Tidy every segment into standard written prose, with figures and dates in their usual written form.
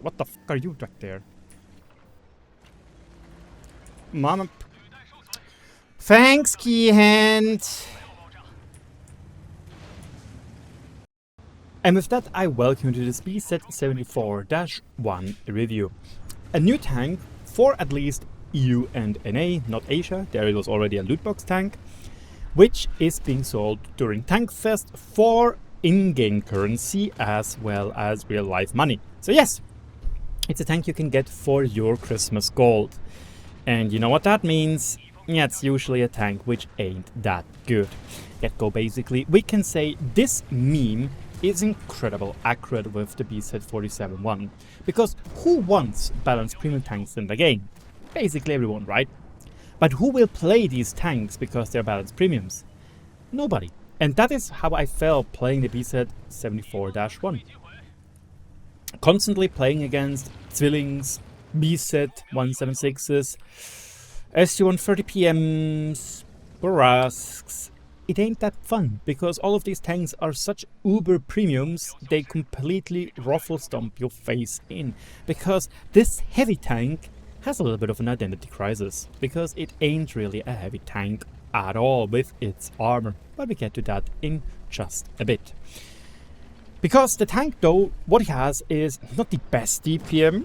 What the fuck are you back there? Mama. Thanks, Keyhand. And with that, I welcome you to this BZ-74-1 review. A new tank for at least EU and NA, not Asia. There it was already a loot box tank, which is being sold during Tank Fest for in-game currency as well as real life money. So yes, it's a tank you can get for your Christmas gold. And you know what that means? Yeah, it's usually a tank which ain't that good. Get-go basically, we can say this meme is incredible accurate with the BZ-74-1. Because who wants balanced premium tanks in the game? Basically everyone, right? But who will play these tanks because they're balanced premiums? Nobody. And that is how I felt playing the BZ-74-1. Constantly playing against Zwillings, BZ-176s, SU-130PMs, Borasks. It ain't that fun, because all of these tanks are such uber premiums, they completely ruffle stomp your face in. Because this heavy tank has a little bit of an identity crisis, because it ain't really a heavy tank at all with its armor. But we get to that in just a bit. Because the tank though, what it has is not the best DPM,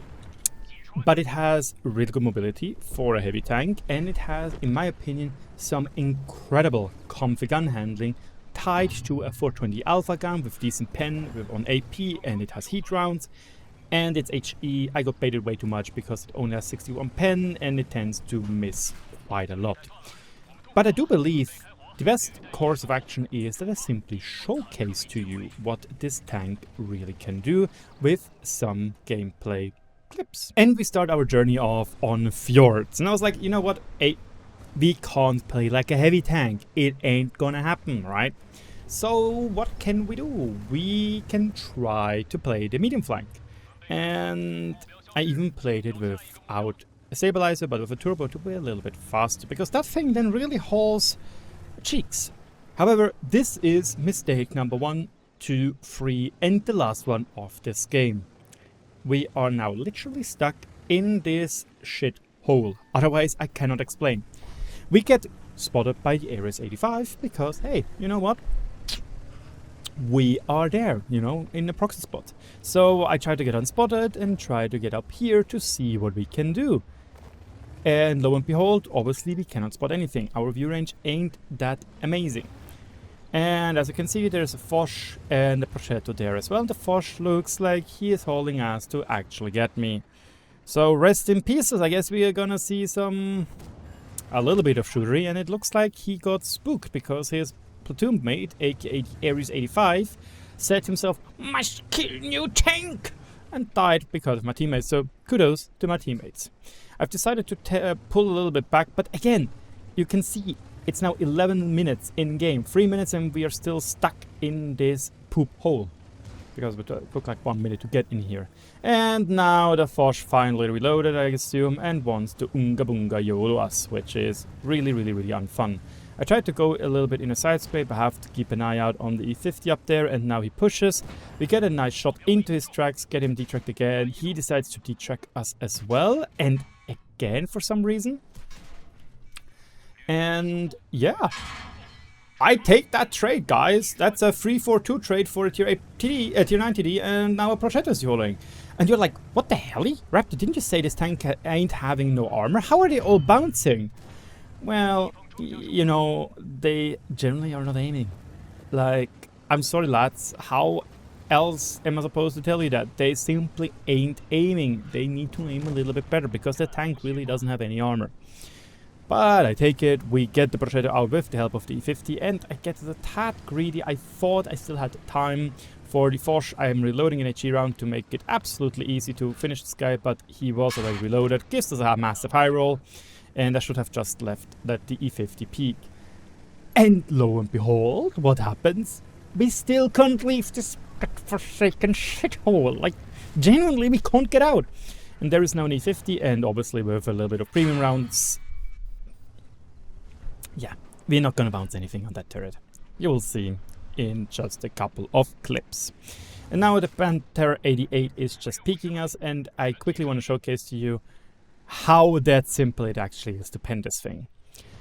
but it has really good mobility for a heavy tank, and it has, in my opinion, some incredible comfy gun handling tied to a 420 Alpha gun with decent pen on AP, and it has heat rounds, and its HE, I got baited way too much because it only has 61 pen and it tends to miss quite a lot. But I do believe the best course of action is that I simply showcase to you what this tank really can do with some gameplay clips. And we start our journey off on Fjords. And I was like, you know what? We can't play like a heavy tank. It ain't gonna happen, right? So what can we do? We can try to play the medium flank. And I even played it without a stabilizer, but with a turbo to be a little bit faster, because that thing then really hauls cheeks. However, this is mistake number 1, 2, 3, and the last one of this game. We are now literally stuck in this shit hole. Otherwise, I cannot explain. We get spotted by the Ares 85 because, hey, you know what? We are there, you know, in the proxy spot. So I try to get unspotted and try to get up here to see what we can do. And lo and behold, obviously we cannot spot anything. Our view range ain't that amazing. And as you can see, there's a Foch and a Prosciutto there as well. The Foch looks like he is hauling ass to actually get me. So rest in pieces. I guess we are gonna see a little bit of shootery, and it looks like he got spooked because his platoon mate, aka Ares 85, said to himself, "Must kill new tank!" and died because of my teammates. So kudos to my teammates. I've decided to pull a little bit back, but again, you can see it's now 11 minutes in game. 3 minutes and we are still stuck in this poop hole. Because it took like 1 minute to get in here. And now the Foch finally reloaded, I assume, and wants to unga bunga YOLO us, which is really unfun. I tried to go a little bit in a side scrape. I have to keep an eye out on the E50 up there, and now he pushes. We get a nice shot into his tracks, get him detracked again. He decides to detrack us as well, and again for some reason. And yeah, I take that trade, guys. That's a 3-4-2 trade for a tier 8 TD, tier 9 TD, and now a Prosciutto is YOLOing. And you're like, what the hell? Raptor, didn't you say this tank ain't having no armor? How are they all bouncing? Well, you know, they generally are not aiming. Like, I'm sorry lads, how else am I supposed to tell you that? They simply ain't aiming. They need to aim a little bit better because the tank really doesn't have any armor. But I take it, we get the Prosciutto out with the help of the E50, and I get a tad greedy. I thought I still had time for the Foch. I am reloading an HE round to make it absolutely easy to finish this guy, but he was already reloaded. Gives us a massive high roll, and I should have just left the E50 peak. And lo and behold, what happens? We still can't leave this forsaken shithole. Like, genuinely, we can't get out. And there is now an E50, and obviously with a little bit of premium rounds, yeah, we're not gonna bounce anything on that turret. You will see in just a couple of clips. And now the Panther 88 is just peeking us, and I quickly want to showcase to you how that simple it actually is to pen this thing.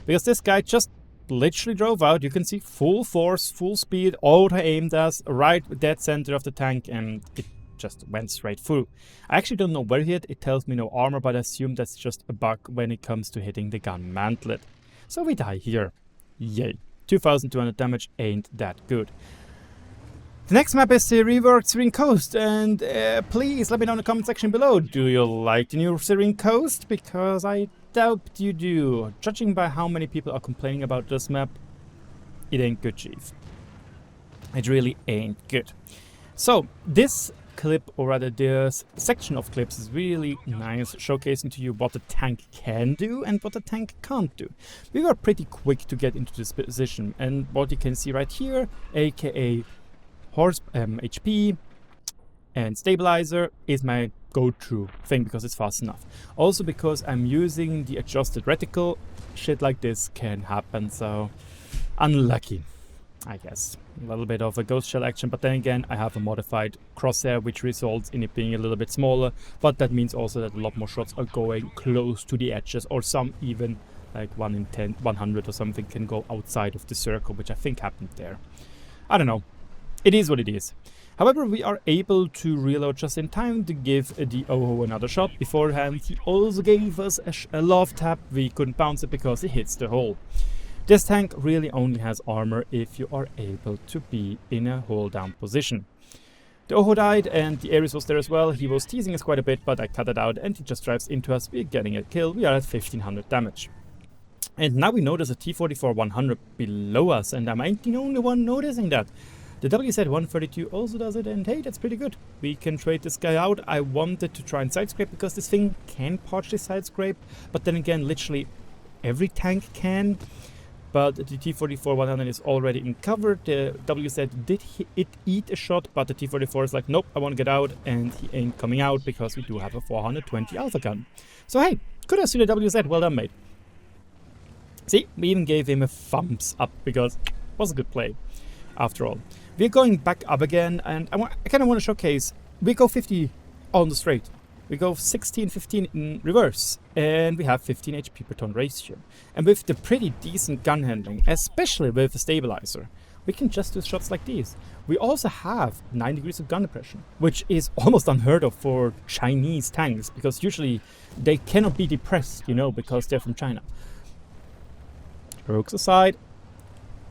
Because this guy just literally drove out. You can see full force, full speed, auto-aimed us right dead center of the tank, and it just went straight through. I actually don't know where he hit. It tells me no armor, but I assume that's just a bug when it comes to hitting the gun mantlet. So we die here. Yay. 2200 damage ain't that good. The next map is the reworked Syrian Coast, and please let me know in the comment section below. Do you like the new Syrian Coast? Because I doubt you do. Judging by how many people are complaining about this map, it ain't good, chief. It really ain't good. So this clip, or rather this section of clips, is really nice, showcasing to you what the tank can do and what the tank can't do. We were pretty quick to get into this position, and what you can see right here, aka horse HP and stabilizer, is my go-to thing because it's fast enough. Also because I'm using the adjusted reticle, shit like this can happen, so unlucky, I guess. A little bit of a ghost shell action, but then again I have a modified crosshair which results in it being a little bit smaller, but that means also that a lot more shots are going close to the edges, or some even like 1 in 10, 100 or something can go outside of the circle, which I think happened there. I don't know. It is what it is. However, we are able to reload just in time to give the youuuu another shot. Beforehand, he also gave us a love tap. We couldn't bounce it because it hits the hole. This tank really only has armor if you are able to be in a hold down position. The youuuu died and the Ares was there as well. He was teasing us quite a bit, but I cut it out and he just drives into us. We're getting a kill. We are at 1500 damage. And now we notice a T-44-100 below us, and I ain't the only one noticing that. The WZ-132 also does it, and hey, that's pretty good. We can trade this guy out. I wanted to try and side scrape because this thing can partially side scrape, but then again, literally every tank can. But the T-44-100 is already in cover. The WZ did eat a shot, but the T-44 is like, nope, I want to get out, and he ain't coming out because we do have a 420 alpha gun. So hey, kudos to the WZ, well done, mate. See, we even gave him a thumbs up because it was a good play. After all, we're going back up again, and I kind of want to showcase. We go 50 on the straight, we go 16-15 in reverse, and we have 15 HP per ton ratio. And with the pretty decent gun handling, especially with the stabilizer, we can just do shots like these. We also have 9 degrees of gun depression, which is almost unheard of for Chinese tanks, because usually they cannot be depressed, you know, because they're from China. Jokes aside,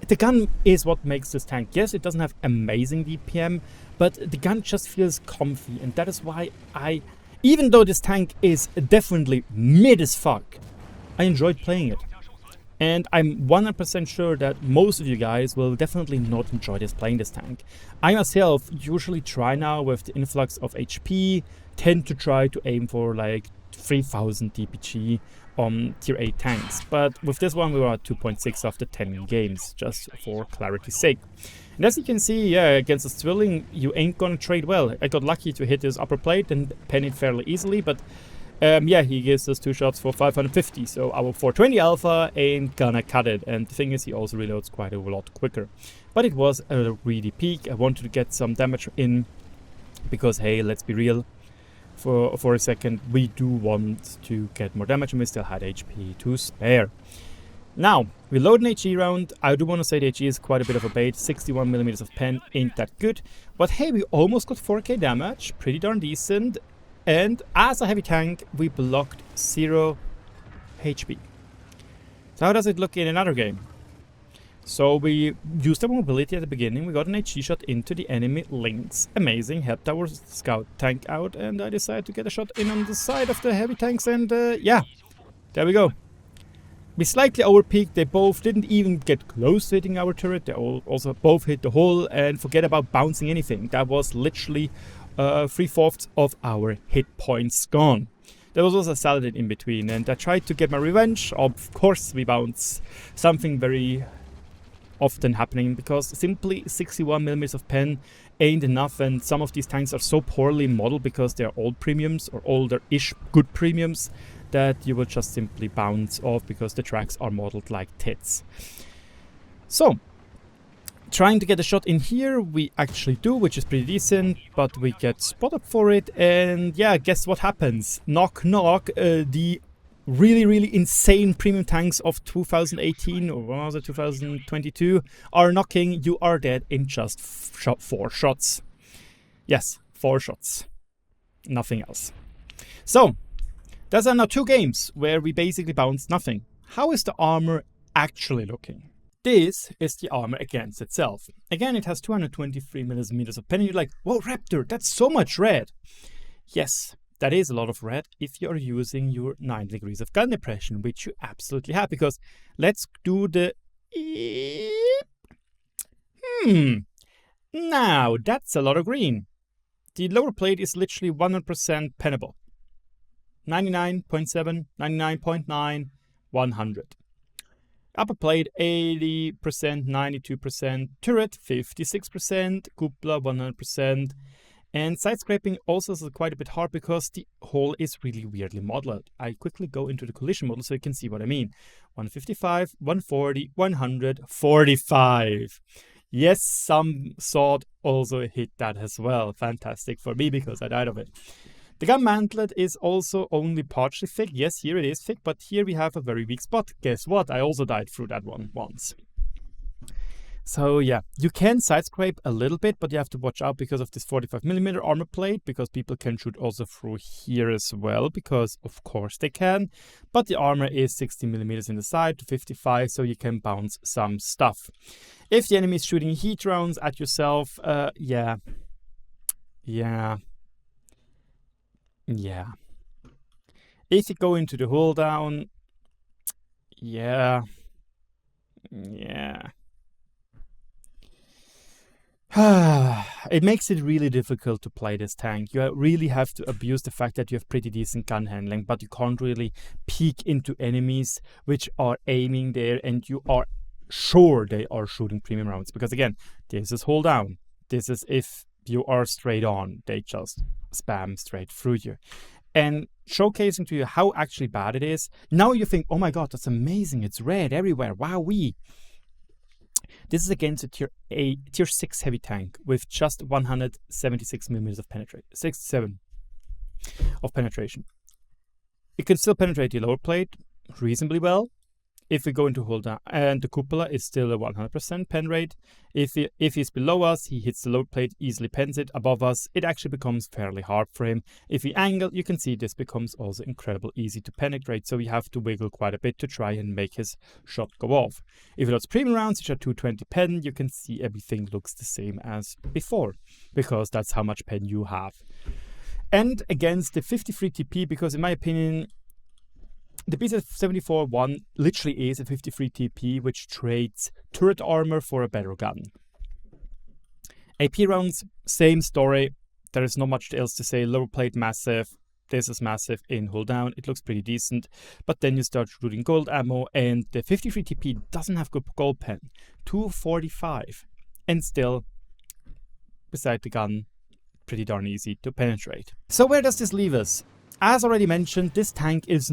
the gun is what makes this tank. Yes, it doesn't have amazing DPM, but the gun just feels comfy, and that is why even though this tank is definitely mid as fuck, I enjoyed playing it. And I'm 100% sure that most of you guys will definitely not enjoy playing this tank. I myself usually try now with the influx of HP, tend to try to aim for like 3000 DPG on tier 8 tanks, but with this one we were at 2.6 after 10 games, just for clarity's sake. And as you can see, yeah, against the Zwilling you ain't gonna trade well. I got lucky to hit his upper plate and pen it fairly easily, but yeah, he gives us 2 shots for 550, so our 420 alpha ain't gonna cut it. And the thing is, he also reloads quite a lot quicker. But it was a greedy peak. I wanted to get some damage in because, hey, let's be real, for a second, we do want to get more damage, and we still had HP to spare. Now, we load an HE round. I do want to say the HE is quite a bit of a bait. 61mm of pen ain't that good. But hey, we almost got 4k damage. Pretty darn decent. And as a heavy tank, we blocked 0 HP. So how does it look in another game? So we used our mobility at the beginning, we got an HE shot into the enemy links. Amazing, helped our scout tank out, and I decided to get a shot in on the side of the heavy tanks, and yeah, there we go. We slightly overpeaked, they both didn't even get close to hitting our turret, they also both hit the hole, and forget about bouncing anything. That was literally 3/4 of our hit points gone. There was also a Saladin in between, and I tried to get my revenge. Of course we bounce. Something very often happening, because simply 61mm of pen ain't enough, and some of these tanks are so poorly modeled because they're old premiums or older-ish good premiums that you will just simply bounce off because the tracks are modeled like tits. So Trying to get a shot in here, we actually do, which is pretty decent, but we get spotted for it, and yeah, guess what happens? Knock knock, the really insane premium tanks of 2018, or what was it, 2022, are knocking. You are dead in just 4 shots. Yes, 4 shots. Nothing else. So, those are now 2 games where we basically bounced nothing. How is the armor actually looking? This is the armor against itself. Again, it has 223 millimeters of pen, and you're like, whoa, Raptor, that's so much red. Yes, that is a lot of red if you're using your 9 degrees of gun depression, which you absolutely have, because let's do the... Now, that's a lot of green. The lower plate is literally 100% pennable. 99.7, 99.9, 100. Upper plate 80%, 92%, turret 56%, cupola 100%, and side scraping also is quite a bit hard because the hull is really weirdly modeled. I quickly go into the collision model so you can see what I mean. 155, 140, 145. Yes, some sword also hit that as well. Fantastic for me because I died of it. The gun mantlet is also only partially thick. Yes, here it is thick, but here we have a very weak spot. Guess what? I also died through that one once. So yeah, you can side scrape a little bit, but you have to watch out because of this 45mm armor plate, because people can shoot also through here as well, because of course they can. But the armor is 60mm in the side to 55, so you can bounce some stuff. If the enemy is shooting heat rounds at yourself, yeah. If you go into the hull down, yeah. It makes it really difficult to play this tank. You really have to abuse the fact that you have pretty decent gun handling, but you can't really peek into enemies which are aiming there and you are sure they are shooting premium rounds. Because again, this is hull down. This is if you are straight on. They just spam straight through you. And showcasing to you how actually bad it is. Now you think, oh my god, that's amazing. It's red everywhere. Wowee. This is against a tier 6 heavy tank with just 176mm of penetration. 67 of penetration. It can still penetrate the lower plate reasonably well. If we go into hull down, and the cupola is still a 100% pen rate. If he's below us, he hits the lower plate, easily pens it. Above us, it actually becomes fairly hard for him. If we angle, you can see this becomes also incredibly easy to penetrate, so we have to wiggle quite a bit to try and make his shot go off. If it's premium rounds, which are 220 pen, you can see everything looks the same as before, because that's how much pen you have. And against the 53 TP, because in my opinion, the BZ-74-1 literally is a 53 TP, which trades turret armor for a better gun. AP rounds, same story. There is not much else to say. Lower plate massive. This is massive in hull down. It looks pretty decent. But then you start shooting gold ammo, and the 53 TP doesn't have good gold pen. 245. And still, beside the gun, pretty darn easy to penetrate. So where does this leave us? As already mentioned, this tank is,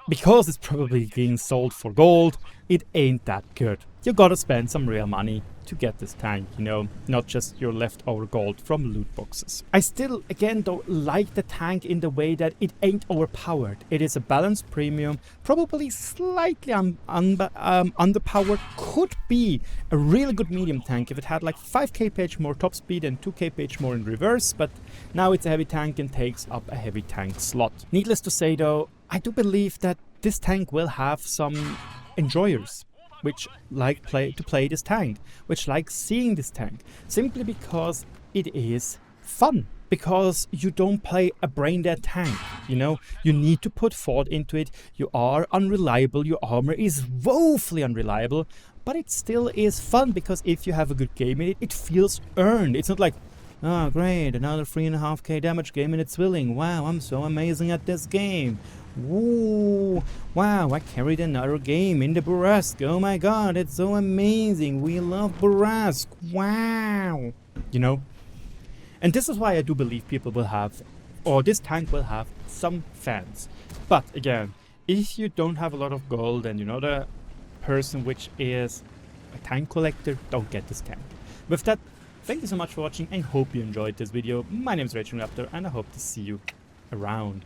because it's probably being sold for gold, it ain't that good. You gotta spend some real money to get this tank, you know, not just your leftover gold from loot boxes. I still, again though, like the tank in the way that it ain't overpowered. It is a balanced premium, probably slightly underpowered. Could be a really good medium tank if it had like 5 kph more top speed and 2 kph more in reverse, but now it's a heavy tank and takes up a heavy tank slot. Needless to say though, I do believe that this tank will have some enjoyers which like to play this tank, which like seeing this tank, simply because it is fun. Because you don't play a brain dead tank, you know, you need to put thought into it. You are unreliable, your armor is woefully unreliable, but it still is fun because if you have a good game in it, it feels earned. It's not like, oh great, another 3.5k damage game and it's willing. Wow, I'm so amazing at this game. Ooh, wow, I carried another game in the Burrasque. Oh my god, it's so amazing. We love Burrasque. Wow. You know? And this is why I do believe people will have, or this tank will have, some fans. But again, if you don't have a lot of gold and you're not a person which is a tank collector, don't get this tank. With that, thank you so much for watching and hope you enjoyed this video. My name is RagingRaptor and I hope to see you around.